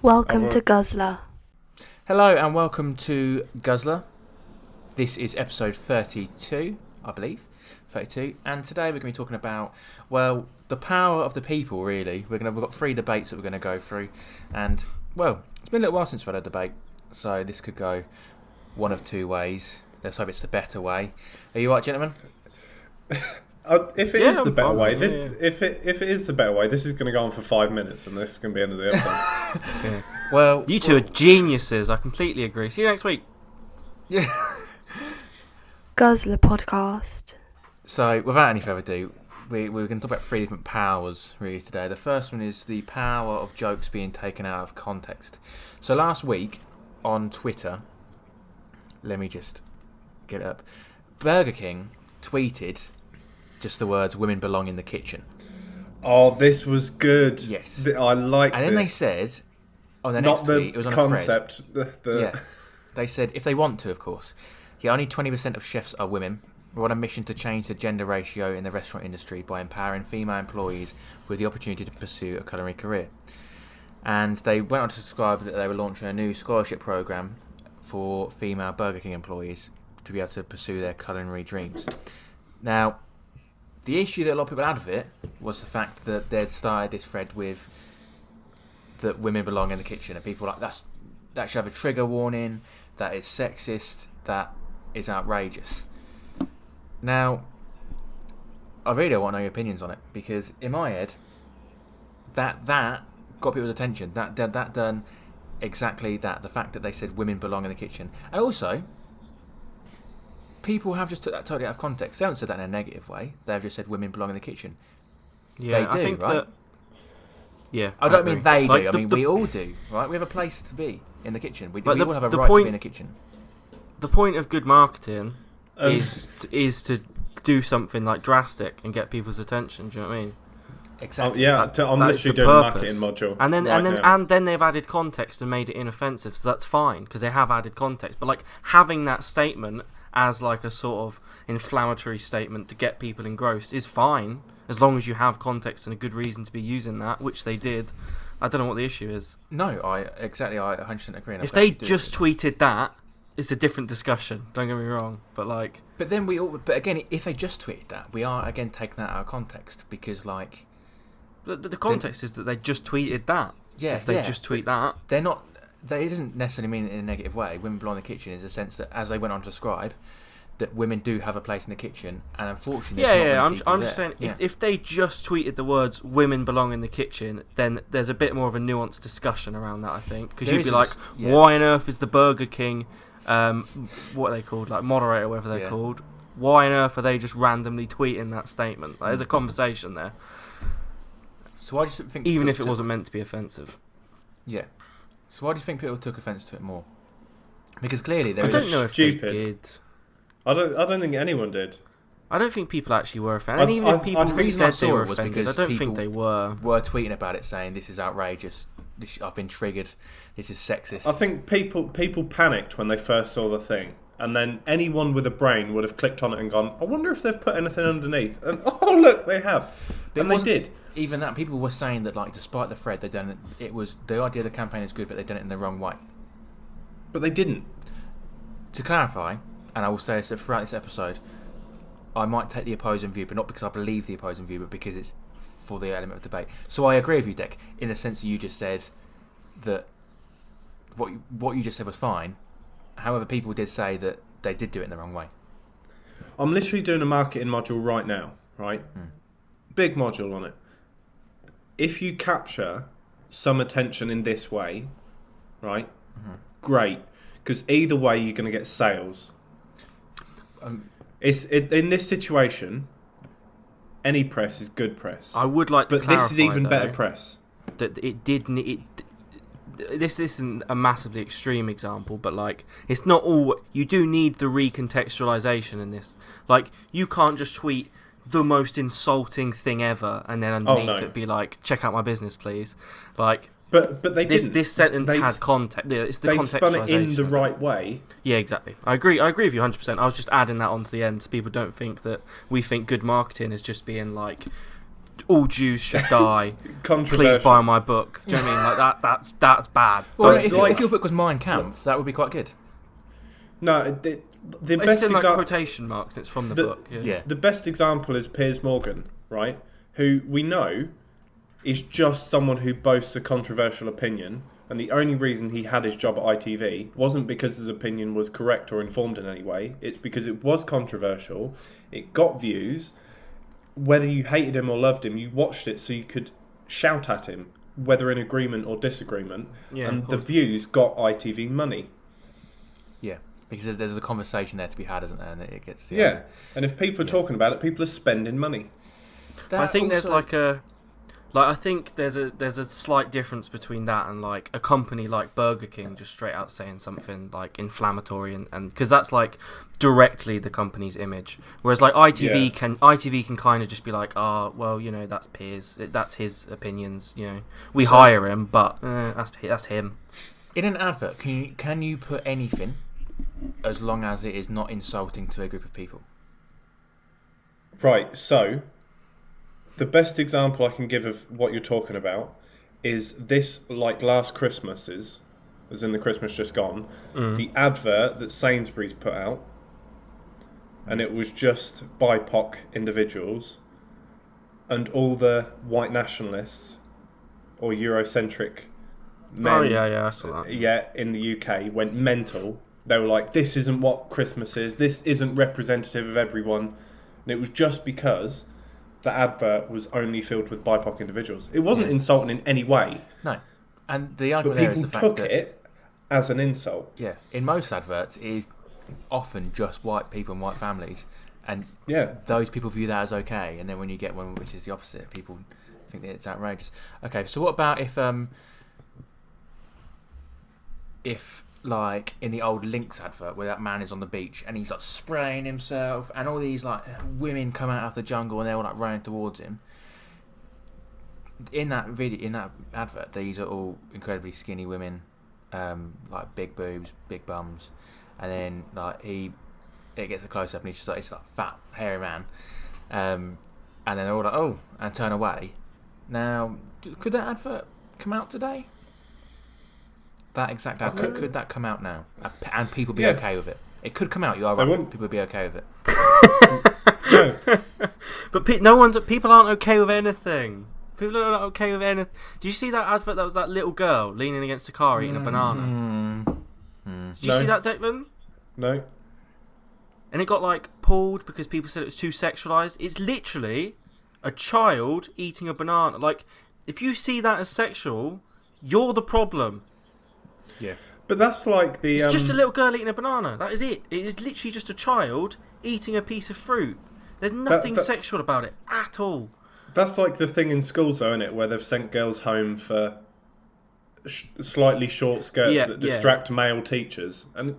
Welcome to Guzzler. Hello and welcome to Guzzler. This is episode 32, I believe. 32. And today we're going to be talking about, well, the power of the people, really. We've got 3 debates that we're going to go through. And, well, it's been a little while since we've had a debate. So this could go one of 2 ways. Let's hope it's the better way. Are you all right, gentlemen? If it is the better way, if it is the better way, this is going to go on for 5 minutes, and this is going to be the end of the episode. Yeah. Well, you two are geniuses. I completely agree. See you next week. Yeah. Guzzler podcast. So, without any further ado, we're going to talk about 3 different powers really today. The first one is the power of jokes being taken out of context. So last week on Twitter, let me just get it up. Burger King tweeted just the words "women belong in the kitchen." Oh, this was good. Yes, I like. And then they said, on the next tweet, it was on concept, a thread. Yeah, they said if they want to, of course. Yeah, only 20% of chefs are women. We're on a mission to change the gender ratio in the restaurant industry by empowering female employees with the opportunity to pursue a culinary career. And they went on to describe that they were launching a new scholarship program for female Burger King employees to be able to pursue their culinary dreams. Now, the issue that a lot of people had of it was the fact that they'd started this thread with that women belong in the kitchen, and people were like, that should have a trigger warning, that it's sexist, that is outrageous. Now, I really don't want to know your opinions on it, because in my head, that got people's attention. That done exactly that. The fact that they said women belong in the kitchen, and also, people have just took that totally out of context. They haven't said that in a negative way. They've just said women belong in the kitchen. Yeah, they do, I think right? That, yeah, I don't mean they like do. I mean we all do, right? We have a place to be in the kitchen. We all have a right to be in the kitchen. The point of good marketing is to do something like drastic and get people's attention. Do you know what I mean? Exactly. I'm literally doing a marketing module, and then they've added context and made it inoffensive, so that's fine because they have added context. But like having that statement as like a sort of inflammatory statement to get people engrossed is fine as long as you have context and a good reason to be using that, which they did. I don't know what the issue is. No, I 100% agree. If they just tweeted that, it's a different discussion. Don't get me wrong, but like. But again, if they just tweeted that, we are again taking that out of context because like. The context is that they just tweeted that. Yeah. If they just tweet that, they're not. It doesn't necessarily mean it in a negative way. Women belong in the kitchen is a sense that, as they went on to describe, that women do have a place in the kitchen, and unfortunately, I'm just saying, if they just tweeted the words "women belong in the kitchen," then there's a bit more of a nuanced discussion around that, I think, because you'd be like, why on earth is the Burger King, what are they called, like moderator, whatever they're called? Why on earth are they just randomly tweeting that statement? Like, there's a conversation there. So I just think, even if it wasn't meant to be offensive. Yeah. So why do you think people took offence to it more? Because clearly I don't know if they did. I don't think anyone did. I don't think people actually were offended. And even if people said they were offended, I don't think they were. Were tweeting about it saying this is outrageous. I've been triggered. This is sexist. I think people panicked when they first saw the thing, and then anyone with a brain would have clicked on it and gone, "I wonder if they've put anything underneath." And oh look, they have. And they did. Even that, people were saying that, like, despite the thread, they done it. It was the idea of the campaign is good, but they done it in the wrong way. But they didn't. To clarify, and I will say this throughout this episode, I might take the opposing view, but not because I believe the opposing view, but because it's for the element of debate. So I agree with you, Dick, in the sense that you just said that what you just said was fine. However, people did say that they did do it in the wrong way. I'm literally doing a marketing module right now, right? Big module on it. If you capture some attention in this way, right? Great, because either way you're going to get sales. In this situation, any press is good press. I would like to clarify, this is even better press. That this isn't a massively extreme example, but like it's not all. You do need the recontextualization in this. Like you can't just tweet the most insulting thing ever and then underneath it be like, check out my business, please. Like, but they didn't. This sentence had context. Yeah, it's the contextualization. They spun it in the right way. Yeah, exactly. I agree with you 100%. I was just adding that on to the end so people don't think that we think good marketing is just being like all Jews should die. Controversial. Please buy my book. Do you know what I mean? Like that's bad. Well, if your book was Mein Kampf, that would be quite good. No, the It's best in like example. quotation marks. It's from the book. Yeah. The best example is Piers Morgan, right? Who we know is just someone who boasts a controversial opinion, and the only reason he had his job at ITV wasn't because his opinion was correct or informed in any way. It's because it was controversial. It got views. Whether you hated him or loved him, you watched it so you could shout at him, whether in agreement or disagreement. Yeah, and the views got ITV money. Yeah, because there's a conversation there to be had, isn't there? And it gets And if people are talking about it, people are spending money. I think there's I think there's a slight difference between that and like a company like Burger King just straight out saying something like inflammatory and because that's like directly the company's image, whereas like ITV can kind of just be like, well, you know, that's Piers, that's his opinions, you know, we hire him, but that's him. In an advert, can you put anything as long as it is not insulting to a group of people? Right, so the best example I can give of what you're talking about is this, like last Christmas's, as in the Christmas just gone, the advert that Sainsbury's put out, and it was just BIPOC individuals, and all the white nationalists or Eurocentric men, I saw that. in the UK went mental. They were like, this isn't what Christmas is, this isn't representative of everyone, and it was just because the advert was only filled with BIPOC individuals. It wasn't insulting in any way. No. And the argument But there is people the fact took that it as an insult. Yeah, in most adverts, it is often just white people and white families, and those people view that as okay. And then when you get one which is the opposite, people think that it's outrageous. Okay, so what about if like in the old Lynx advert where that man is on the beach and he's like spraying himself and all these like women come out of the jungle and they're all like running towards him. In that advert, these are all incredibly skinny women, like big boobs, big bums, and then like it gets a close up and he's just like it's like fat, hairy man, and then they're all like oh and turn away. Now, could that advert come out today? That exact advert, could that come out now? And people be okay with it? It could come out, you are right, people would be okay with it. But people aren't okay with anything. People are not okay with anything. Did you see that advert that was that little girl leaning against a car eating a banana? Did you see that, Declan? No. And it got like pulled because people said it was too sexualised. It's literally a child eating a banana. Like, if you see that as sexual, you're the problem. Yeah. But that's like the... It's just a little girl eating a banana. That is it. It is literally just a child eating a piece of fruit. There's nothing sexual about it at all. That's like the thing in schools, though, isn't it? Where they've sent girls home for slightly short skirts that distract male teachers. And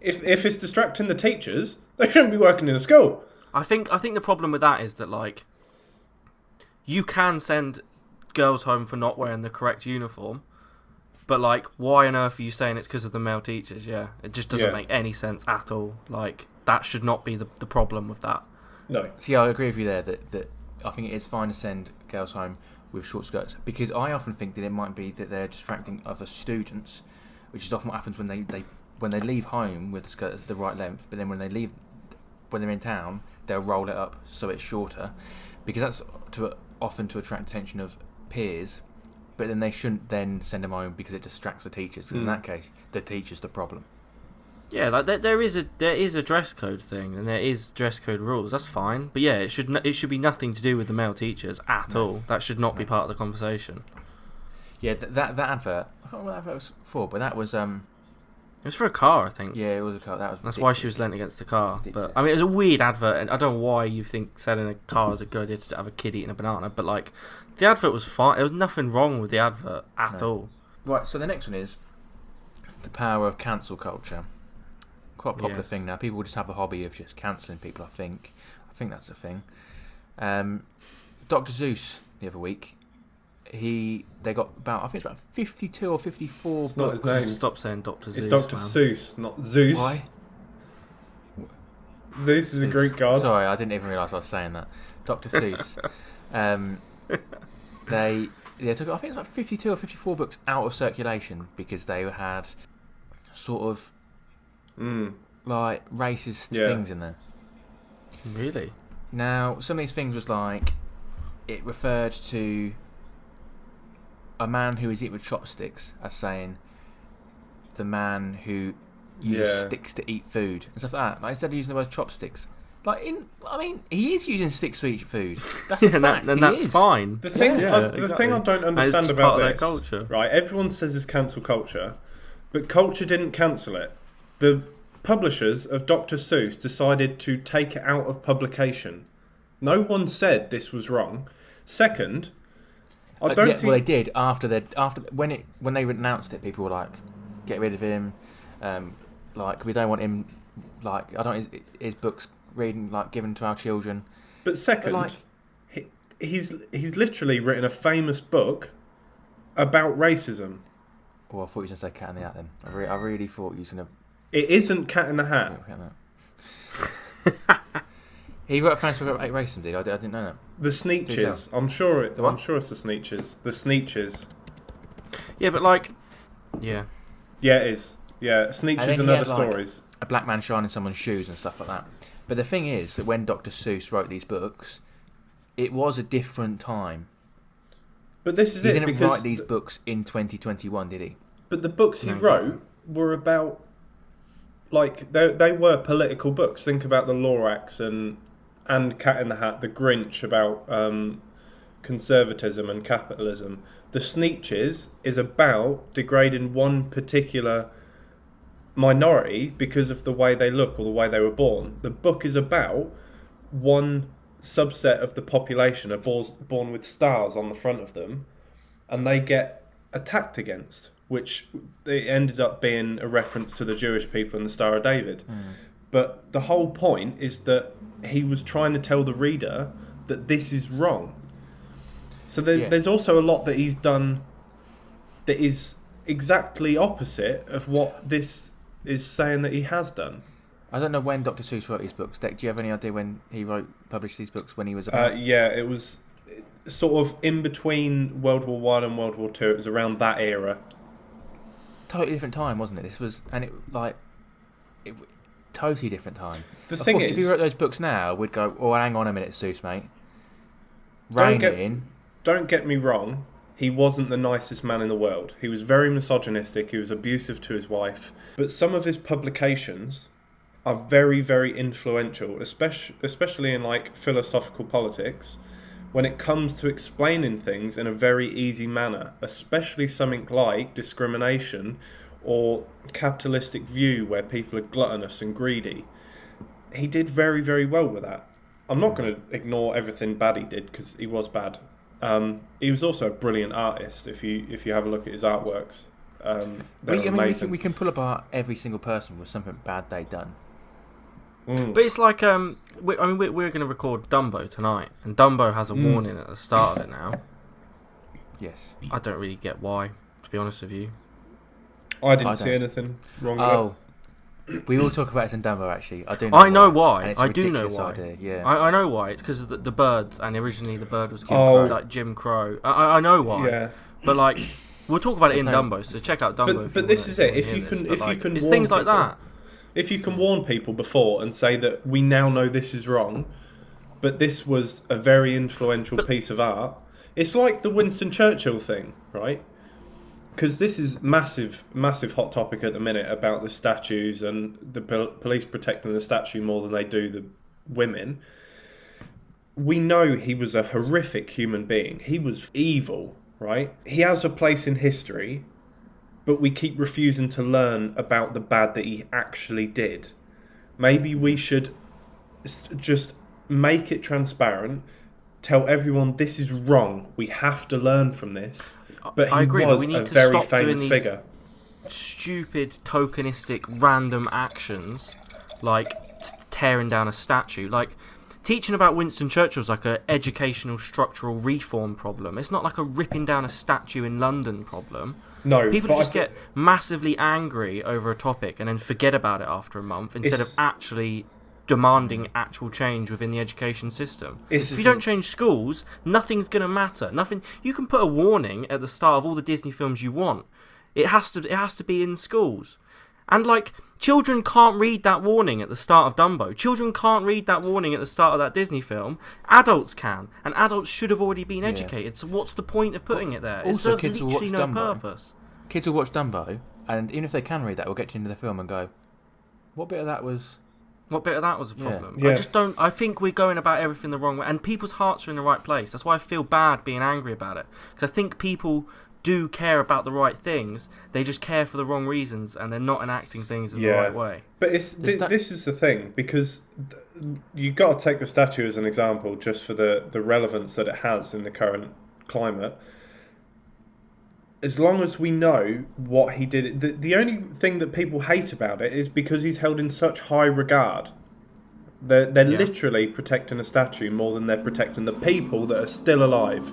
if it's distracting the teachers, they shouldn't be working in a school. I think the problem with that is that, like, you can send girls home for not wearing the correct uniform, but, like, why on earth are you saying it's because of the male teachers? Yeah, it just doesn't make any sense at all. Like, that should not be the problem with that. No. See, I agree with you there that I think it is fine to send girls home with short skirts, because I often think that it might be that they're distracting other students, which is often what happens when they leave home with the skirt at the right length, but then when they're in town, they'll roll it up so it's shorter, because that's often to attract attention of peers, but then they shouldn't then send them home because it distracts the teachers, because in that case, the teacher's the problem. Yeah, like there is a dress code thing, and there is dress code rules. That's fine, but yeah, it should be nothing to do with the male teachers at all. That should not be part of the conversation. Yeah, that advert. I don't know what that advert was for, but that was It was for a car, I think. Yeah, it was a car. That's why she was lent against the car. But I mean, it was a weird advert, and I don't know why you think selling a car is a good idea to have a kid eating a banana. But like, the advert was fine. There was nothing wrong with the advert at all. Right. So the next one is the power of cancel culture. Quite a popular thing now. People just have a hobby of just cancelling people. I think that's a thing. Dr. Seuss the other week, they got about 52 or 54 it's books. not his name. Stop saying Dr. Zeus. It's Dr. Seuss, not Zeus. Why? Zeus is a Greek god. Sorry, I didn't even realise I was saying that. Dr. Seuss. they took, I think it's like 52 or 54 books out of circulation because they had sort of like racist things in there. Really? Now, some of these things was like, it referred to a man who is eaten with chopsticks as saying the man who uses sticks to eat food and stuff like that. Like, instead of using the word chopsticks. Like, he is using sticks to eat food. That's a fact. Then that's fine. The thing I don't understand about this, culture. Right? Everyone says it's cancel culture, but culture didn't cancel it. The publishers of Dr. Seuss decided to take it out of publication. No one said this was wrong. Second, I don't think... Well, they did when they announced it. People were like, "Get rid of him." Like, we don't want him. Like, I don't want his books reading, like, given to our children. But second, he's literally written a famous book about racism. Oh, I thought you were going to say Cat in the Hat then. I really thought you were going to... It isn't Cat in the Hat. He wrote a fantasy book about racism, did I didn't know that. The Sneetches. I'm sure it's the Sneetches. The Sneetches. Yeah, but like... Yeah. Yeah, it is. Yeah, Sneetches and Other Stories. A black man shining someone's shoes and stuff like that. But the thing is that when Dr. Seuss wrote these books, it was a different time. But this is he didn't write these books in 2021, did he? But the books he wrote were about, like, they were political books. Think about the Lorax and Cat in the Hat, The Grinch, about conservatism and capitalism. The Sneetches is about degrading one particular minority because of the way they look or the way they were born. The book is about one subset of the population are born with stars on the front of them, and they get attacked against, which it ended up being a reference to the Jewish people and the Star of David. But the whole point is that he was trying to tell the reader that this is wrong. So there's also a lot that he's done that is exactly opposite of what this is saying that he has done. I don't know when Dr. Seuss wrote these books. Do you have any idea when he published these books, when he was about? It was sort of in between World War One and World War Two. It was around that era. Totally different time, wasn't it? Totally different time. The thing is, if he wrote those books now, we'd go, "Oh, hang on a minute, Seuss, mate. Don't get me wrong. He wasn't the nicest man in the world. He was very misogynistic. He was abusive to his wife. But some of his publications are very, very influential, especially in, like, philosophical politics, when it comes to explaining things in a very easy manner, especially something like discrimination or capitalistic view where people are gluttonous and greedy. He did very, very well with that. I'm not going to ignore everything bad he did, because he was bad. He was also a brilliant artist. If you have a look at his artworks, amazing. We can pull apart every single person with something bad they've done. But it's like we're going to record Dumbo tonight, and Dumbo has a warning at the start of it now. Yes. I don't really get why, to be honest with you. I didn't see anything wrong with it. We will talk about it in Dumbo, actually. I know why. I do know why. Idea. Yeah. I know why. It's because of the birds, and originally the bird was Jim Crow. I know why. Yeah. But, like, we'll talk about it in Dumbo, so check out Dumbo. But this is it. If you can it's things like that. If you can warn people before and say that we now know this is wrong, but this was a very influential piece of art, it's like the Winston Churchill thing, right? Because this is massive hot topic at the minute about the statues and the police protecting the statue more than they do the women. We know he was a horrific human being. He was evil, right? He has a place in history, but we keep refusing to learn about the bad that he actually did. Maybe we should just make it transparent, tell everyone this is wrong, we have to learn from this. But I agree, but we need to stop famous doing figure. These stupid, tokenistic, random actions, like tearing down a statue. Like, teaching about Winston Churchill's like an educational structural reform problem. It's not like a ripping down a statue in London problem. No, people just get massively angry over a topic and then forget about it after a month instead of actually demanding actual change within the education system. If you don't change schools, nothing's going to matter. Nothing. You can put a warning at the start of all the Disney films you want. It has to be in schools. And like, children can't read that warning at the start of Dumbo. Children can't read that warning at the start of that Disney film. Adults can, and adults should have already been educated. So what's the point of putting it there? It serves literally no purpose. Kids will watch Dumbo, and even if they can read that, we'll get to the end of the film and go, "What bit of that was?" What bit of that was a problem? Yeah. I just don't. I think we're going about everything the wrong way, and people's hearts are in the right place. That's why I feel bad being angry about it, because I think people do care about the right things. They just care for the wrong reasons, and they're not enacting things in the right way. But this is the thing, because you got to take the statue as an example, just for the relevance that it has in the current climate. As long as we know what he did, the only thing that people hate about it is because he's held in such high regard. They're literally protecting a statue more than they're protecting the people that are still alive.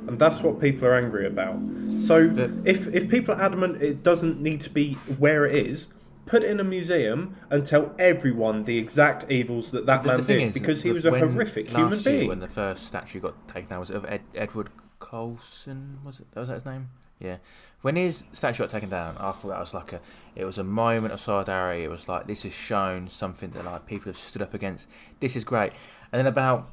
And that's what people are angry about. So if people are adamant it doesn't need to be where it is, put it in a museum and tell everyone the exact evils that man did, because he was a horrific human being. When the first statue got taken down, was it of Edward Colson? Was that his name? Yeah. When his statue got taken down, I thought that was it was a moment of solidarity. It was like, this has shown something that like people have stood up against. This is great. And then about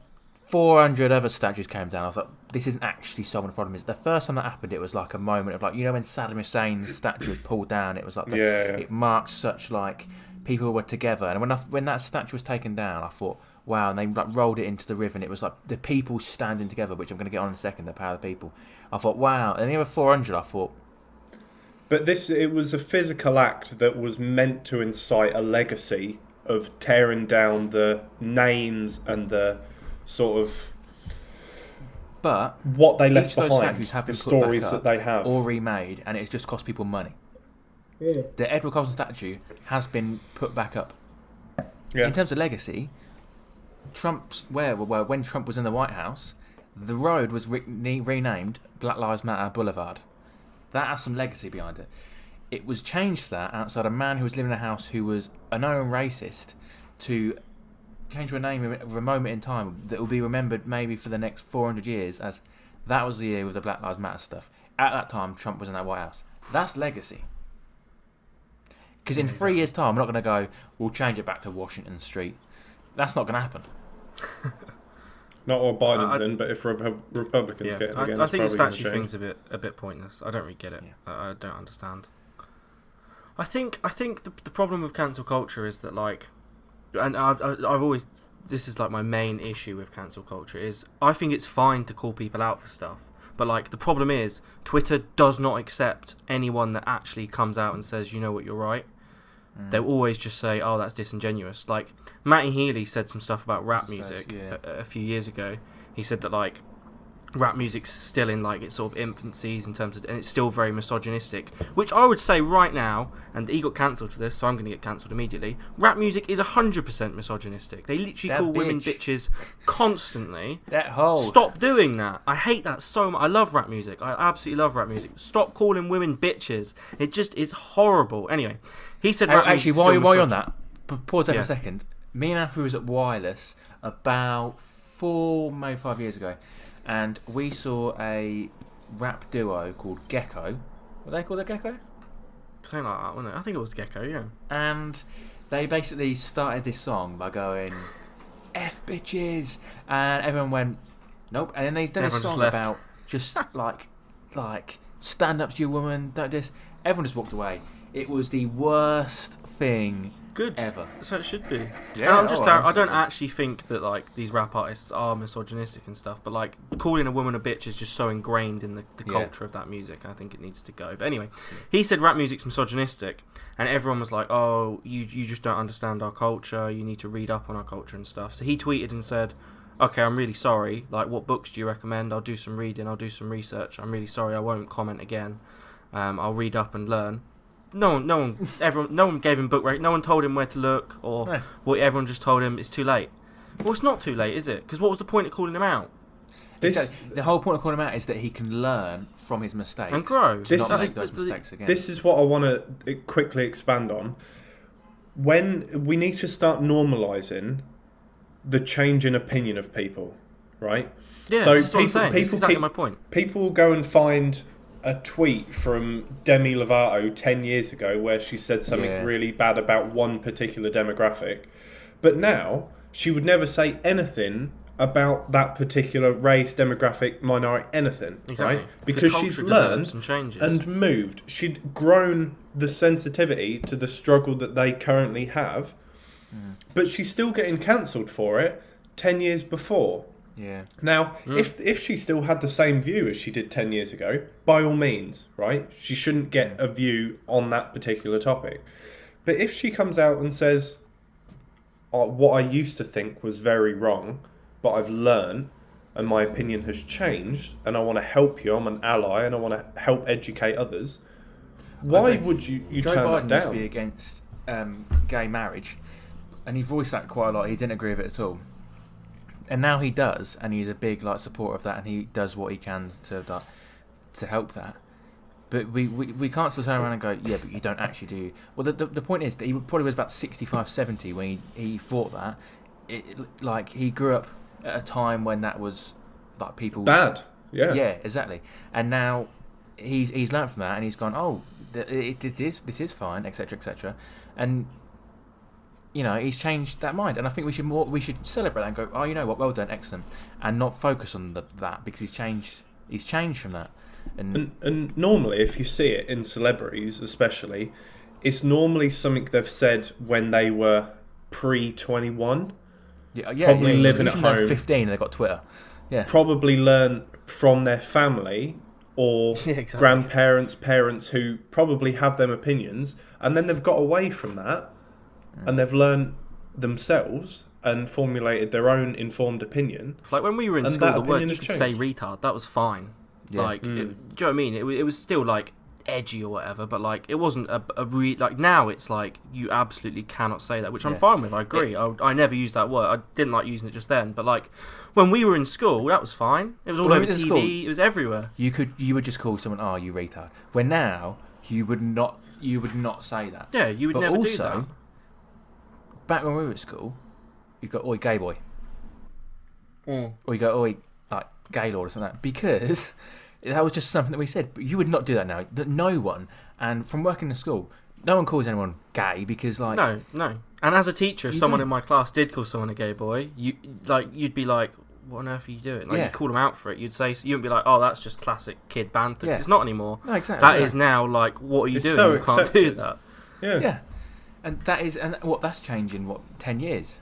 400 other statues came down. I was like, this isn't actually solving the problem. The first time that happened, it was like a moment of like, you know, when Saddam Hussein's statue was pulled down, it was like it marked such like people were together. And when that statue was taken down, I thought, wow, and they like rolled it into the river, and it was like the people standing together, which I'm going to get on in a second, the power of the people. I thought, wow. And the other 400, I thought. But it was a physical act that was meant to incite a legacy of tearing down the names and the sort of what they left behind, statues have been the stories that they have, or remade, and it's just cost people money. Yeah. The Edward Colson statue has been put back up. Yeah. In terms of legacy, when Trump was in the White House, the road was renamed Black Lives Matter Boulevard. That has some legacy behind it. It was changed that outside a man who was living in a house who was a known racist to change to a name of a moment in time that will be remembered maybe for the next 400 years as that was the year with the Black Lives Matter stuff. At that time, Trump was in that White House. That's legacy. Because in 3 years' time, we're not going to go, we'll change it back to Washington Street. That's not going to happen. Not while Biden's in, but if Republicans get it again, I think the statue thing's a bit pointless. I don't really get it. Yeah. I don't understand. I think the problem with cancel culture is that, like, and I've always, this is like my main issue with cancel culture, is I think it's fine to call people out for stuff, but like the problem is Twitter does not accept anyone that actually comes out and says, you know what, you're right. They'll always just say, oh, that's disingenuous. Like, Matty Healy said some stuff about rap music a few years ago. He said that, like, rap music's still in, like, its sort of infancies in terms of, and it's still very misogynistic, which I would say right now, and he got cancelled for this, so I'm going to get cancelled immediately, rap music is 100% misogynistic. They literally call women bitches constantly. Stop doing that. I hate that so much. I love rap music. I absolutely love rap music. Stop calling women bitches. It just is horrible. Anyway, he said rap actually, while you're on that, pause there for a second. Me and Alfie was at Wireless about 4, maybe 5 years ago, and we saw a rap duo called Gecko. Were they called a Gecko? Something like that, wasn't it? I think it was Gecko, yeah. And they basically started this song by going, F bitches, and everyone went, nope. And then they done a song about just like stand up to your woman, don't this. Everyone just walked away. It was the worst thing ever. So it should be. Yeah, and I don't actually think that like these rap artists are misogynistic and stuff, but like calling a woman a bitch is just so ingrained in the culture of that music. I think it needs to go. But anyway, he said rap music's misogynistic, and everyone was like, "Oh, you just don't understand our culture. You need to read up on our culture and stuff." So he tweeted and said, "Okay, I'm really sorry. Like, what books do you recommend? I'll do some reading. I'll do some research. I'm really sorry. I won't comment again. I'll read up and learn." No one gave him book. No one told him where to look, or what. Everyone just told him it's too late. Well, it's not too late, is it? Because what was the point of calling him out? The whole point of calling him out is that he can learn from his mistakes and grow. Not make those mistakes again. This is what I want to quickly expand on. when we need to start normalising the change in opinion of people, right? Yeah, so that's what I'm saying. That's exactly my point. People will go and find a tweet from Demi Lovato 10 years ago where she said something really bad about one particular demographic. But now, she would never say anything about that particular race, demographic, minority, anything. Exactly. Right? Because she's learned and moved. She'd grown the sensitivity to the struggle that they currently have. But she's still getting cancelled for it 10 years before. Yeah. Now, if she still had the same view as she did 10 years ago, by all means, right? She shouldn't get a view on that particular topic. But if she comes out and says, what I used to think was very wrong, but I've learned and my opinion has changed and I want to help you, I'm an ally and I want to help educate others, why would you Joe turn Biden that used down? to be against gay marriage, and he voiced that quite a lot. He didn't agree with it at all. And now he does, and he's a big supporter of that, and he does what he can to help that. But we can't still turn around and go, yeah, but you don't actually do. Well, the point is that he probably was about 65, 70 when he thought that. He grew up at a time when that was people bad. Yeah, exactly. And now he's learned from that, and he's gone, oh, this is fine, etc., etc. And he's changed that mind, and I think we should celebrate that and go, oh, you know what, well done, excellent, and not focus on that because he's changed from that. And normally, if you see it in celebrities, especially, it's normally something they've said when they were pre-21. Probably living at home. 15, and they've got Twitter. Yeah. Probably learn from their family or grandparents, parents who probably have them opinions, and then they've got away from that. And they've learned themselves and formulated their own informed opinion. Like when we were in school, the word you could say retard, that was fine. Yeah. Do you know what I mean? It was still edgy or whatever, but it wasn't now it's you absolutely cannot say that, which I'm fine with. I agree. I never used that word. I didn't like using it just then, but when we were in school, that was fine. It was all over TV. School, it was everywhere. You would just call someone, "Oh, you retard." When now you would not say that. Yeah, you would never do that. Back when we were at school, you'd go, oi, gay boy. Or you go, oi, gaylord or something like that. Because that was just something that we said. But you would not do that now. No one. And from working in school, no one calls anyone gay because, No. And as a teacher, if someone in my class did call someone a gay boy, you'd be like, what on earth are you doing? You'd call them out for it. You wouldn't be like, oh, that's just classic kid banter. It's not anymore. No, exactly. That is now, what are you doing? You can't do that. Yeah. And that's changing 10 years.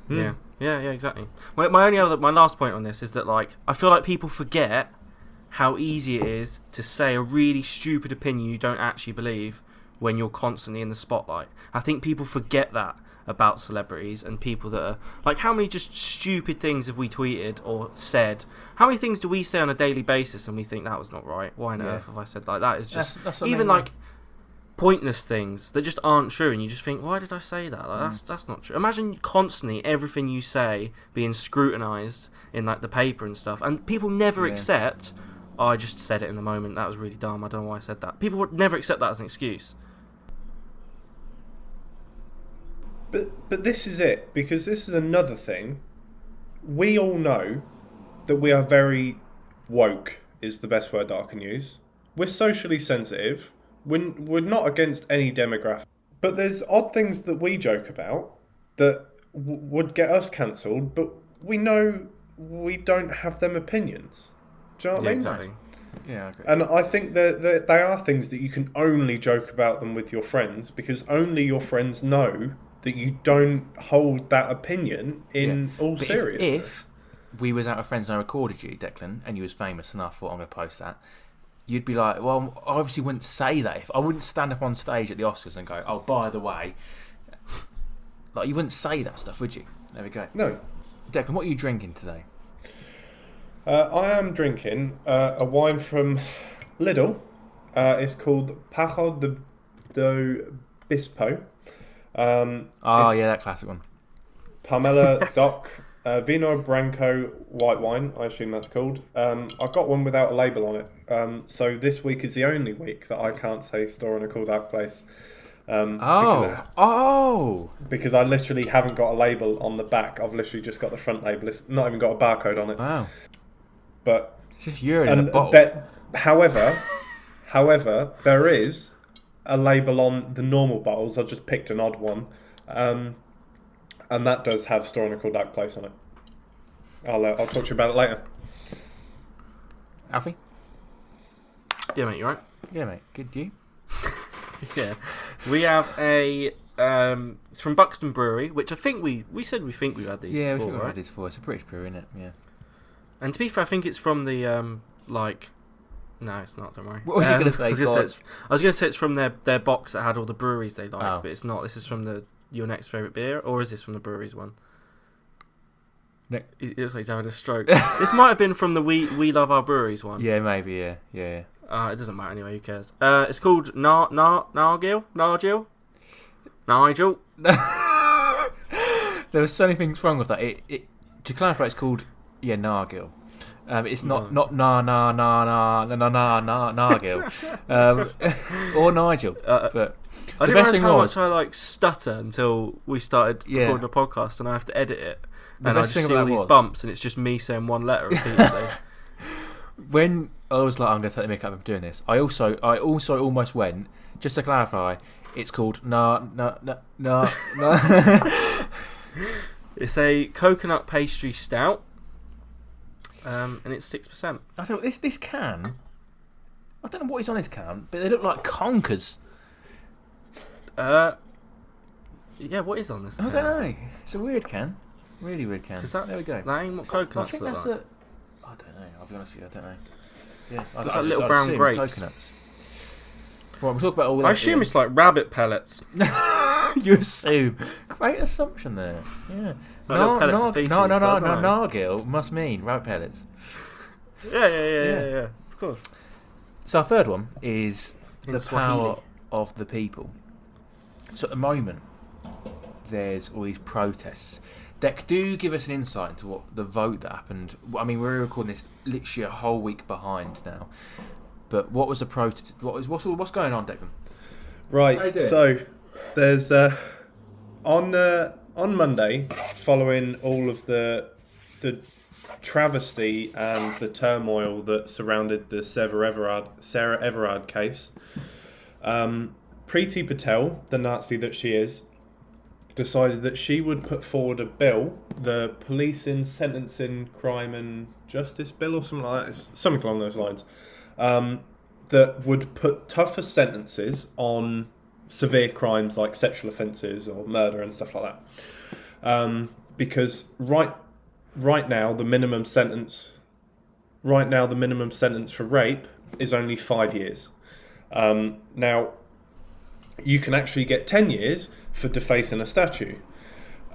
Yeah, exactly. My last point on this is that I feel like people forget how easy it is to say a really stupid opinion you don't actually believe when you're constantly in the spotlight. I think people forget that about celebrities and people that are how many just stupid things have we tweeted or said? How many things do we say on a daily basis and we think that was not right? Why on earth have I said that? Is just that's even pointless things that just aren't true, and you just think, why did I say that? That's not true. Imagine constantly everything you say being scrutinised in the paper and stuff, and people never accept, oh, I just said it in the moment, that was really dumb, I don't know why I said that. People would never accept that as an excuse. But this is it, because this is another thing. We all know that we are very woke, is the best word that I can use. We're socially sensitive. We're not against any demographic, but there's odd things that we joke about that would get us cancelled, but we know we don't have them opinions. Do you know what I mean? Exactly. Yeah, okay. And I think that they are things that you can only joke about them with your friends, because only your friends know that you don't hold that opinion in all seriousness. If we was out with friends and I recorded you, Declan, and you was famous and I thought I'm going to post that, you'd be like, well, I obviously wouldn't say that. If I wouldn't stand up on stage at the Oscars and go, oh, by the way, you wouldn't say that stuff, would you? There we go. No. Declan, what are you drinking today? I am drinking a wine from Lidl. It's called Pajo de Bispo. That classic one. Pamela Doc Vino Branco white wine, I assume that's called. I got one without a label on it. So this week is the only week that I can't say store in a called out place. Because I literally haven't got a label on the back. I've literally just got the front label. It's not even got a barcode on it. Wow. But it's just urine in a bottle. However, there is a label on the normal bottles. I just picked an odd one, and that does have Store in a Cool Dark Place on it. I'll talk to you about it later. Alfie? Yeah, mate, you right? Yeah, mate. Good, you? Yeah. We have a... it's from Buxton Brewery, which I think we said we think we've had these before, we think we've right? had these before. It's a British brewery, isn't it? Yeah. And to be fair, I think it's from the, No, it's not, don't worry. What were you going to say? I was going to say it's from their box that had all the breweries they like, but it's not. This is from your next favourite beer, or is this from the breweries one? It looks like he's having a stroke. This might have been from the We Love Our Breweries one. Yeah, maybe, yeah. It doesn't matter anyway, who cares? It's called Nigel? There were so many things wrong with that. To clarify, it's called, Nargil. It's not Nargil. Or Nigel. But I didn't realise how much I stutter until we started recording the podcast and I have to edit it. And I just see all these bumps and it's just me saying one letter repeatedly. When I was like, I'm going to take the mick up of doing this, I also almost went, just to clarify, it's called It's a coconut pastry stout, and it's 6%. I thought this can, I don't know what is on this can, but they look like conkers. Yeah, what is on this can? I don't know. It's a weird can. Really weird can. There we go. That ain't what coconuts look like. I don't know. I'll be honest with you. I don't know. Yeah, it's like little brown grapes. Coconuts. Right, we'll talk about all that. I assume it's like rabbit pellets. You assume. Great assumption there. Yeah. Pellets of feces. Nargil must mean rabbit pellets. Yeah. Of course. So our third one is In the Swahili. power of the people. So at the moment, there's all these protests. Deck, do give us an insight into what the vote that happened. I mean, we're recording this literally a whole week behind now. But what was the protest? What's going on, Declan? Right. So there's on Monday, following all of the travesty and the turmoil that surrounded the Sarah Everard case, Preeti Patel, the Nazi that she is, decided that she would put forward a bill, the Policing, Sentencing, Crime and Justice Bill or something like that, something along those lines, that would put tougher sentences on severe crimes like sexual offences or murder and stuff like that. Because right now the minimum sentence for rape is only 5 years. Now you can actually get 10 years for defacing a statue.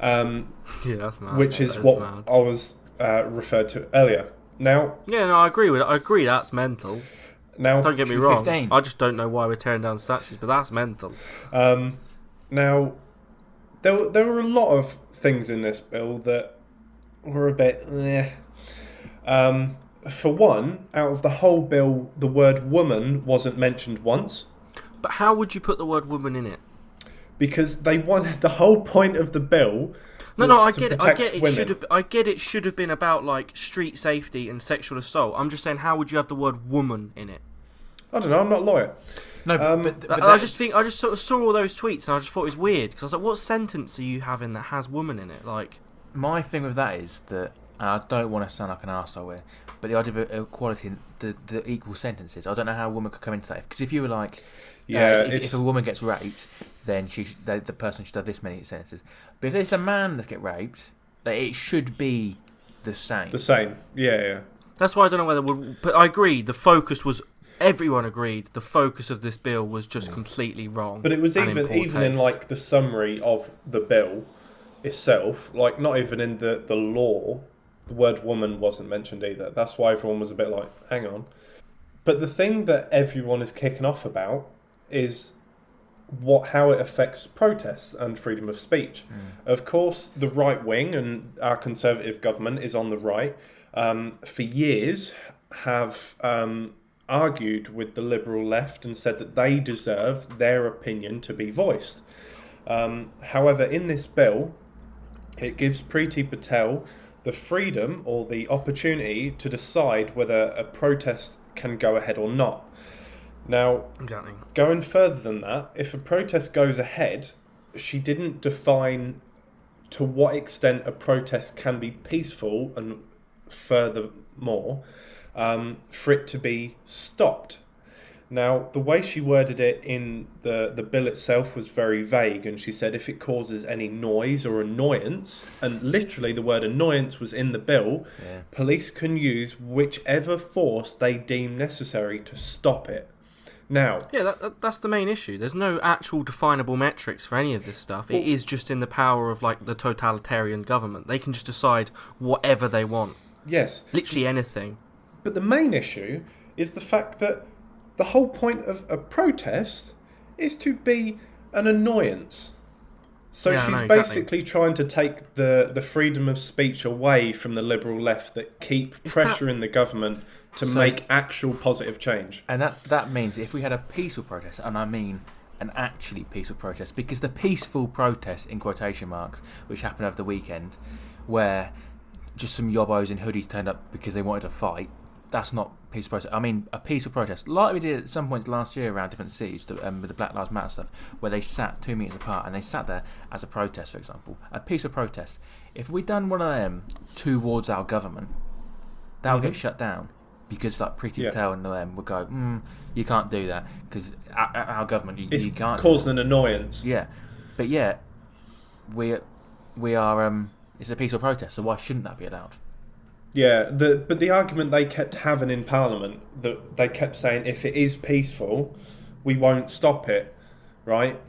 That's mad. Which is what mad. I was referred to earlier. Now, I agree with it. I agree that's mental. Now, don't get me wrong. 15. I just don't know why we're tearing down statues, but that's mental. Now, there were a lot of things in this bill that were a bit. For one, out of the whole bill, the word woman wasn't mentioned once. But how would you put the word woman in it? Because they wanted the whole point of the bill. I get it. I get it. Should have been about street safety and sexual assault. I'm just saying, how would you have the word woman in it? I don't know. I'm not a lawyer. No, but I just sort of saw all those tweets and I just thought it was weird because I was like, what sentence are you having that has woman in it? My thing with that is that, and I don't want to sound like an arsehole here, but the idea of equality and the equal sentences, I don't know how a woman could come into that. Because if you were like, if a woman gets raped, then the person should have this many sentences. But if it's a man that gets raped, it should be the same. The same, yeah. That's why I don't know whether. But I agree. The focus was. Everyone agreed. The focus of this bill was just completely wrong. But it was even in the summary of the bill itself, not even in the law, the word woman wasn't mentioned either. That's why everyone was a bit like, hang on. But the thing that everyone is kicking off about is how it affects protests and freedom of speech. Of course, the right wing and our Conservative government is on the right. For years, have argued with the liberal left and said that they deserve their opinion to be voiced. However, in this bill, it gives Priti Patel the freedom or the opportunity to decide whether a protest can go ahead or not. Now, exactly. Going further than that, if a protest goes ahead, she didn't define to what extent a protest can be peaceful, and furthermore, for it to be stopped. Now, the way she worded it in the bill itself was very vague, and she said if it causes any noise or annoyance, and literally the word annoyance was in the bill, police can use whichever force they deem necessary to stop it. Now, that's the main issue. There's no actual definable metrics for any of this stuff. It is just in the power of like the totalitarian government. They can just decide whatever they want. Yes. Literally anything. But the main issue is the fact that the whole point of a protest is to be an annoyance. So she's basically trying to take the freedom of speech away from the liberal left that keep pressuring the government to make actual positive change. And that means if we had a peaceful protest, and I mean an actually peaceful protest, because the peaceful protest, in quotation marks, which happened over the weekend, where just some yobbos in hoodies turned up because they wanted to fight, that's not peaceful protest. I mean, a peaceful protest, like we did at some points last year around different cities with the Black Lives Matter stuff, where they sat 2 meters apart and they sat there as a protest, for example. A peaceful protest. If we'd done one of them towards our government, that would get shut down, because like Priti Patel and them would go, you can't do that because our government, you can't. It's causing an annoyance. Yeah, but yeah, we are. It's a peaceful protest, so why shouldn't that be allowed? Yeah, but the argument they kept having in Parliament, that they kept saying if it is peaceful, we won't stop it, right?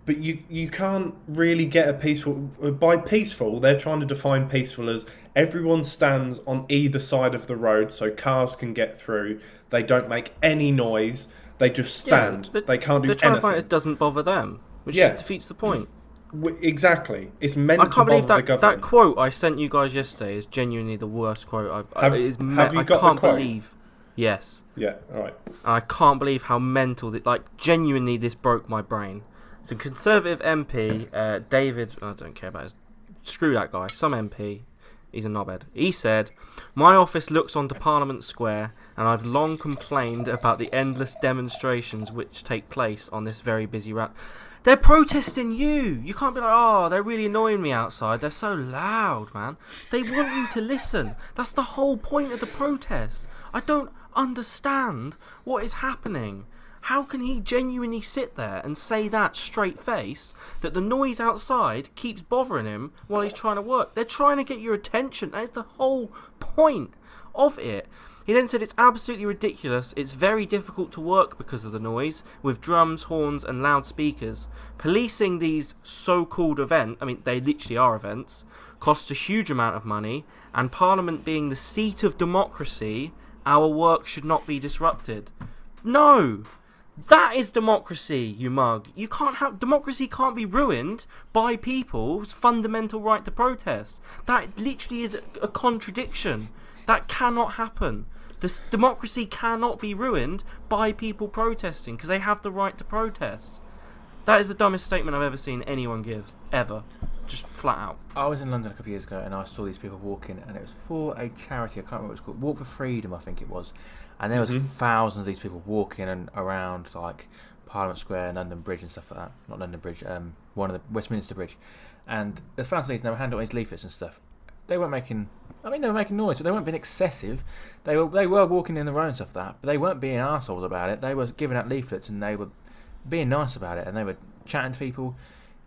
But you can't really get a peaceful... By peaceful, they're trying to define peaceful as everyone stands on either side of the road so cars can get through. They don't make any noise. They just stand. They can't do anything. They're trying to find it doesn't bother them, which defeats the point. Exactly. It's meant to bother the government. I can't believe that quote I sent you guys yesterday is genuinely the worst quote have you got the quote? Believe. Yes. Yeah, alright. And I can't believe how mental... genuinely this broke my brain. So Conservative MP, David... I don't care about his... Screw that guy. Some MP. He's a knobhead. He said, "My office looks onto Parliament Square, and I've long complained about the endless demonstrations which take place on this very busy route." They're protesting you. You can't be like, oh, they're really annoying me outside. They're so loud, man. They want you to listen. That's the whole point of the protest. I don't understand what is happening. How can he genuinely sit there and say that straight-faced, that the noise outside keeps bothering him while he's trying to work? They're trying to get your attention. That is the whole point of it. He then said it's absolutely ridiculous. It's very difficult to work because of the noise, with drums, horns and loudspeakers. Policing these so-called events, I mean, they literally are events, costs a huge amount of money, and Parliament being the seat of democracy, our work should not be disrupted. No! That is democracy, you mug. Democracy can't be ruined by people's fundamental right to protest. That literally is a contradiction. That cannot happen. This democracy cannot be ruined by people protesting because they have the right to protest. That is the dumbest statement I've ever seen anyone give, ever. Just flat out. I was in London a couple of years ago and I saw these people walking, and it was for a charity, I can't remember what it's called, Walk for Freedom I think it was, and there was thousands of these people walking and around like Parliament Square and London Bridge and stuff like that. Not London Bridge, one of the Westminster Bridge, and the thousands of these, and they were handing out these leaflets and stuff. They weren't making... they were making noise, but they weren't being excessive. They were walking in the road and stuff like that, but they weren't being arseholes about it. They were giving out leaflets and they were being nice about it, and they were chatting to people.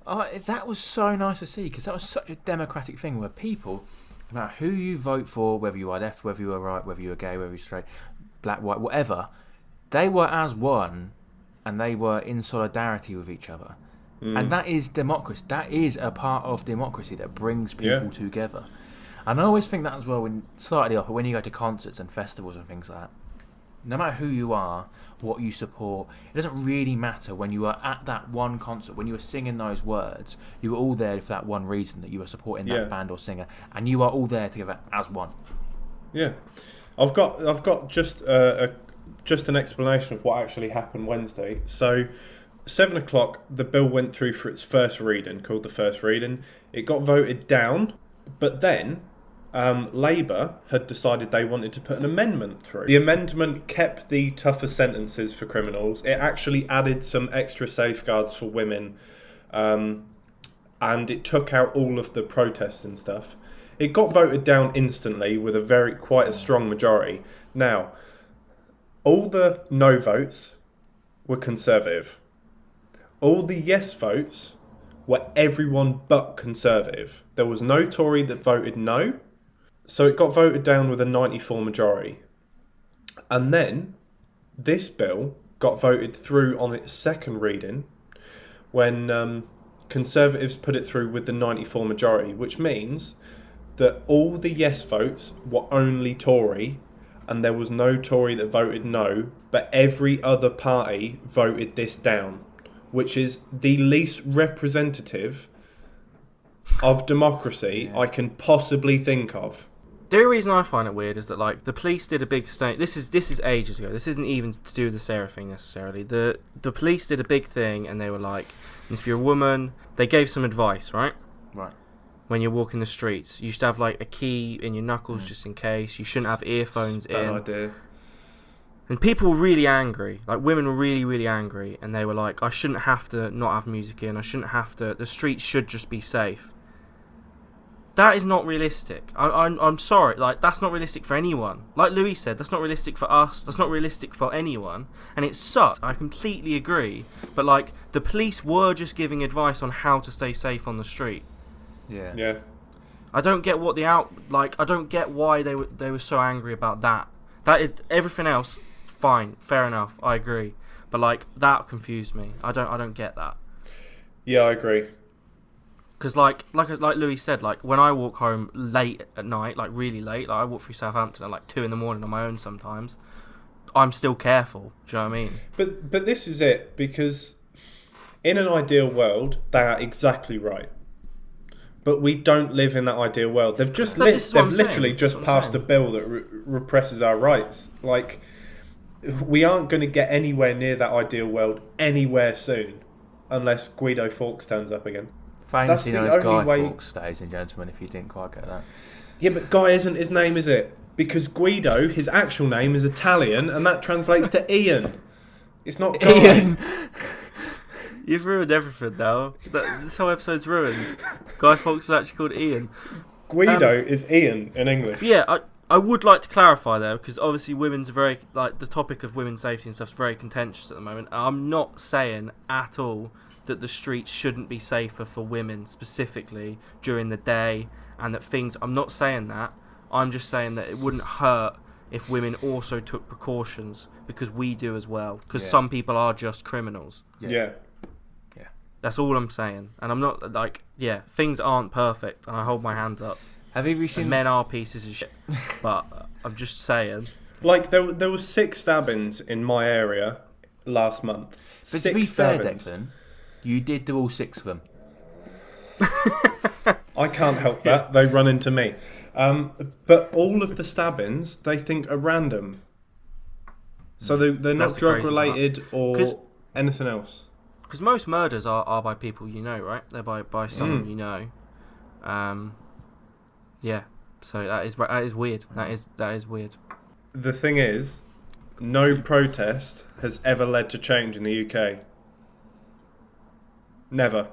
Oh, that was so nice to see, because that was such a democratic thing where people, no matter who you vote for, whether you are left, whether you are right, whether you are gay, whether you're straight, black, white, whatever, they were as one, and they were in solidarity with each other. And that is democracy. That is a part of democracy that brings people together. And I always think that as well, when slightly off, but when you go to concerts and festivals and things like that, no matter who you are, what you support, it doesn't really matter. When you are at that one concert, when you were singing those words, you were all there for that one reason, that you were supporting that band or singer, and you are all there together as one. Yeah, I've got just a just an explanation of what actually happened Wednesday. So, 7 o'clock, the bill went through for its first reading, called the first reading. It got voted down, but then Labour had decided they wanted to put an amendment through. The amendment kept the tougher sentences for criminals. It actually added some extra safeguards for women, and it took out all of the protests and stuff. It got voted down instantly with quite a strong majority. Now, all the no votes were Conservative. All the yes votes were everyone but Conservative. There was no Tory that voted no. So it got voted down with a 94 majority. And then this bill got voted through on its second reading when Conservatives put it through with the 94 majority, which means that all the yes votes were only Tory and there was no Tory that voted no, but every other party voted this down, which is the least representative of democracy I can possibly think of. The only reason I find it weird is that, like, the police did a big statement. This is ages ago. This isn't even to do with the Sarah thing necessarily. The police did a big thing, and they were like, if you're a woman, they gave some advice, right? Right. When you're walking the streets, you should have like a key in your knuckles just in case. You shouldn't have earphones in. Bad idea. And people were really angry. Like, women were really, really angry, and they were like, I shouldn't have to not have music in. I shouldn't have to. The streets should just be safe. That is not realistic. I'm sorry. Like, that's not realistic for anyone. Like Louis said, that's not realistic for us. That's not realistic for anyone. And it sucks. I completely agree. But, like, the police were just giving advice on how to stay safe on the street. Yeah. Yeah. I don't get what I don't get why they were so angry about that. That is everything else. Fine, fair enough. I agree. But, like, that confused me. I don't get that. Yeah, I agree. Because like Louis said, like, when I walk home late at night, like really late, like I walk through Southampton at like 2 a.m. on my own sometimes, I'm still careful. Do you know what I mean? But this is it, because in an ideal world, they are exactly right. But we don't live in that ideal world. They've literally just passed a bill that represses our rights. Like, we aren't going to get anywhere near that ideal world anywhere soon, unless Guido Fawkes turns up again. Famously known as Guy Fawkes, ladies and gentlemen, if you didn't quite get that. Yeah, but Guy isn't his name, is it? Because Guido, his actual name is Italian, and that translates to Ian. It's not Guy. Ian! You've ruined everything now. This whole episode's ruined. Guy Fawkes is actually called Ian. Guido is Ian in English. Yeah, I would like to clarify there, because obviously the topic of women's safety and stuff is very contentious at the moment. I'm not saying at all that the streets shouldn't be safer for women specifically during the day, and that I'm not saying that. I'm just saying that it wouldn't hurt if women also took precautions, because we do as well, because some people are just criminals. Yeah. That's all I'm saying. And I'm not like, things aren't perfect, and I hold my hands up. Have you seen men are pieces of shit, but I'm just saying. Like, there were 6 stabbings in my area last month. But to be fair, Declan, you did do all 6 of them. I can't help that. They run into me. But all of the stabbings, they think are random. So they're not drug related or anything else. Because most murders are by people you know, right? They're by someone you know. Yeah. So that is weird. That is weird. The thing is, no protest has ever led to change in the UK. Never.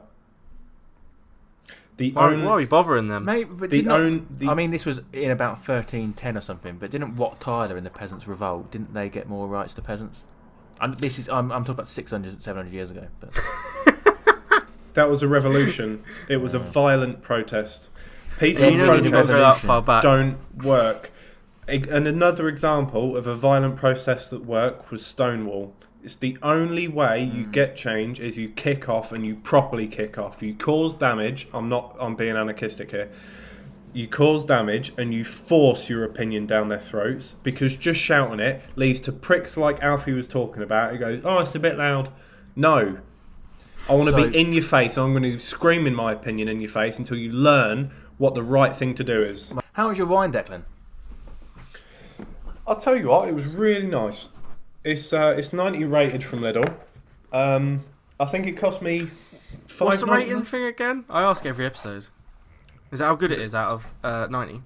Why are we bothering them? Mate, but I mean, this was in about 1310 or something. But didn't Wat Tyler in the Peasants' Revolt? Didn't they get more rights to peasants? I'm talking about 600, 700 years ago. But that was a revolution. It was a violent protest. Peaceful protests don't work. And another example of a violent protest that worked was Stonewall. It's the only way you get change is you kick off, and you properly kick off. You cause damage. I'm being anarchistic here. You cause damage and you force your opinion down their throats, because just shouting it leads to pricks like Alfie was talking about. He goes, oh, it's a bit loud. No. I want to be in your face. I'm going to scream in my opinion in your face until you learn what the right thing to do is. How was your wine, Declan? I'll tell you what, it was really nice. It's 90 rated from Lidl. I think it cost me £5. What's the rating thing again? I ask every episode. Is that how good it is out of 90?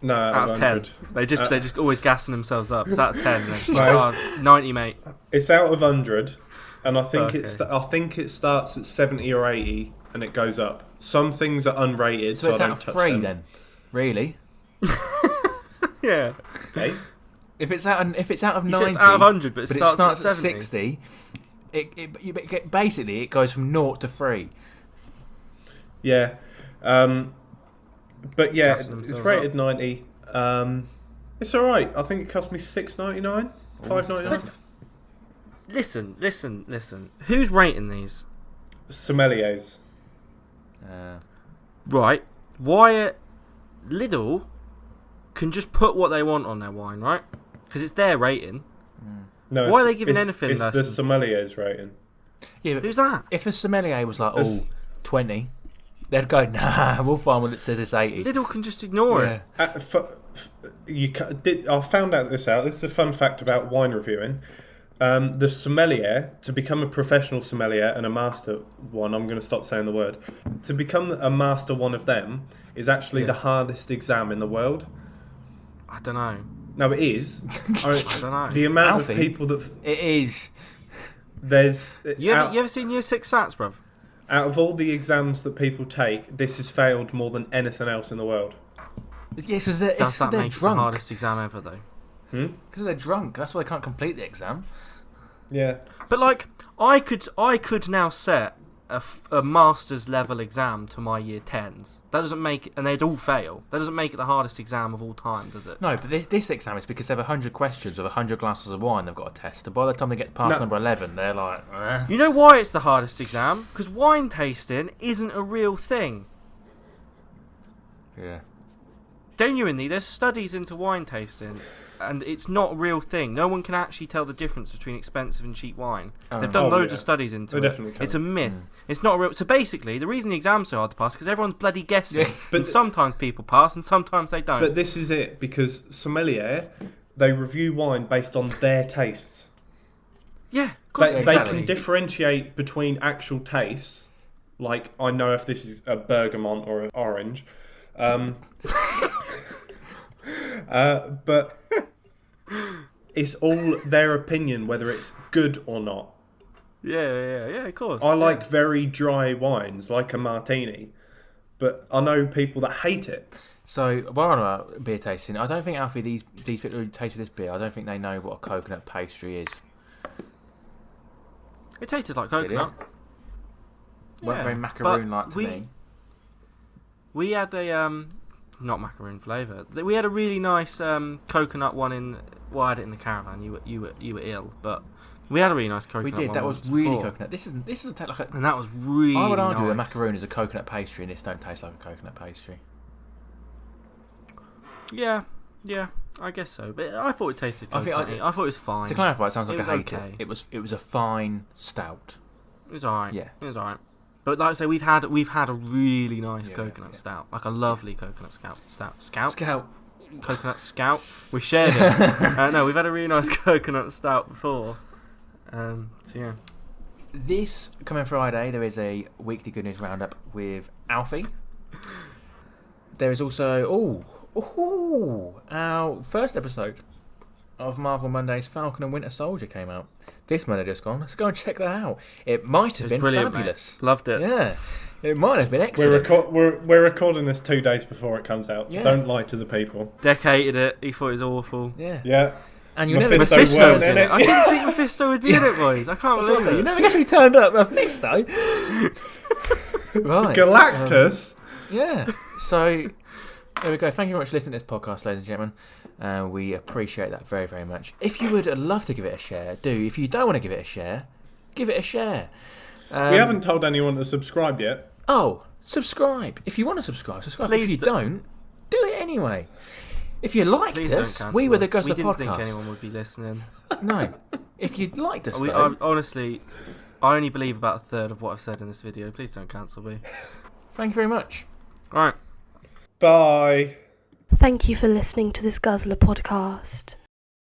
No, out of 10. 100. They just always gassing themselves up. It's out of 10. Just like, 90, mate. It's out of 100, and I think it starts at 70 or 80, and it goes up. Some things are unrated, so it's I out don't of touch 3 them. then, really? Yeah. Okay. If it's out of 90, it's out of 100, but it starts at 70. 60. Basically, it goes from 0 to 3. Yeah. But yeah, Gassing it's themselves rated up. 90. It's alright. I think it cost me $6.99, $5.99. Listen. Who's rating these? Sommeliers. Right. Why Lidl can just put what they want on their wine, right? Because it's their rating. No, Why are they giving anything It's less the than- sommeliers rating. Yeah, but Who's that? if a sommelier was like, 20, they'd go, nah, we'll find one that says it's 80. Lidl can just ignore it. I found this out. This is a fun fact about wine reviewing. The sommelier, to become a professional sommelier and a master one, I'm going to stop saying the word. To become a master one of them is actually the hardest exam in the world. I don't know. No, it is. I don't know. The amount Alfie, of people that it is. there's You ever seen Year 6 Sats, bruv? out of all the exams that people take, this has failed more than anything else in the world. Yes, because they're, Does that they're make it the drunk. hardest exam ever, though? Because they're drunk. That's why they can't complete the exam. Yeah. But like, I could now set a master's level exam to my year 10s. That doesn't make it, and they'd all fail. That doesn't make it the hardest exam of all time, does it? No, but this exam is because they have 100 questions of 100 glasses of wine they've got to test. And by the time they get past number 11, they're like, eh. You know why it's the hardest exam? Because wine tasting isn't a real thing. Yeah. Genuinely, there's studies into wine tasting, and it's not a real thing. No one can actually tell the difference between expensive and cheap wine. They've done loads of studies into it. They definitely can. It's a myth. It's not a real. So basically, the reason the exam's so hard to pass is because everyone's bloody guessing. Yeah. But and sometimes people pass, and sometimes they don't. But this is it, because sommelier, they review wine based on their tastes. yeah, of course. They exactly. can differentiate between actual tastes, like I know if this is a bergamot or an orange, but it's all their opinion whether it's good or not. Yeah, of course. I like very dry wines, like a martini, but I know people that hate it. So, while on about beer tasting, I don't think, Alfie, these people who tasted this beer, I don't think they know what a coconut pastry is. It tasted like Did it? coconut. Weren't very macaroon-like to me. We had a not macaroon flavour. We had a really nice coconut one in. Well, I had it in the caravan. You were ill, but we had a really nice coconut. We did. One That was once really before. coconut. This doesn't taste like a. And that was really. I would argue nice. a macaroon is a coconut pastry, and this don't taste like a coconut pastry. Yeah, I guess so. But I thought it tasted I think coconut. I thought it was fine. To clarify, it sounds like It I was hate okay. it. It was a fine stout. It was alright. Yeah. It was alright. But like I say, we've had a really nice coconut stout, like a lovely coconut scout. Coconut scout. We shared it. No, we've had a really nice coconut stout before. So yeah. This coming Friday, there is a weekly good news roundup with Alfie. There is also our first episode of Marvel Monday's Falcon and Winter Soldier came out. This Monday just gone. Let's go and check that out. It might have been brilliant, fabulous. mate. Loved it. Yeah, it might have been excellent. We're recording this 2 days before it comes out. Yeah. Don't lie to the people. Deck hated it. He thought it was awful. Yeah. Yeah. And you never Mephisto Mephisto was weren't in it. I didn't think Mephisto would be in it, boys. I can't believe it. You never guess who turned up. Mephisto. Right. Galactus. Yeah. So there we go. Thank you very much for listening to this podcast, ladies and gentlemen. We appreciate that very, very much. If you would love to give it a share, do. If you don't want to give it a share, give it a share. We haven't told anyone to subscribe yet. Oh, subscribe. If you want to subscribe. Please if you don't, do it anyway. If you liked Please us, don't cancel we were the us. Guzzler We didn't podcast. think anyone would be listening. No. If you'd liked us, Honestly, I only believe about a third of what I've said in this video. Please don't cancel me. thank you very much. All right. Bye. Thank you for listening to this Guzzler podcast.